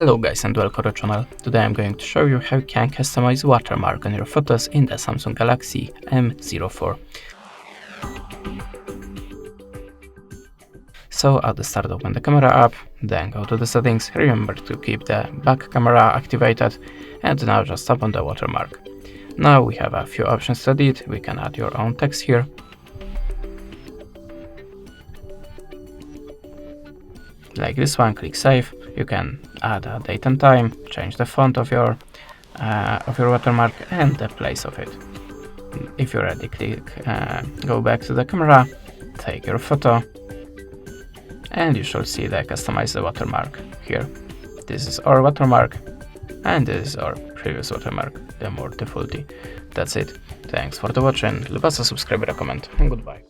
Hello guys and welcome to the channel. Today I'm going to show you how you can customize watermark on your photos in the Samsung Galaxy M04. So at the start, open the camera app, then go to the settings. Remember to keep the back camera activated, and now just tap on the watermark. Now we have a few options to edit. We can add your own text here. Like this one, click save. You can add a date and time, change the font of your watermark and the place of it. If you're ready, go back to the camera, take your photo, and you should see the customize watermark here. This is our watermark, and this is our previous watermark, the more defaulty. That's it. Thanks for the watching. Leave us a subscribe, comment, and goodbye.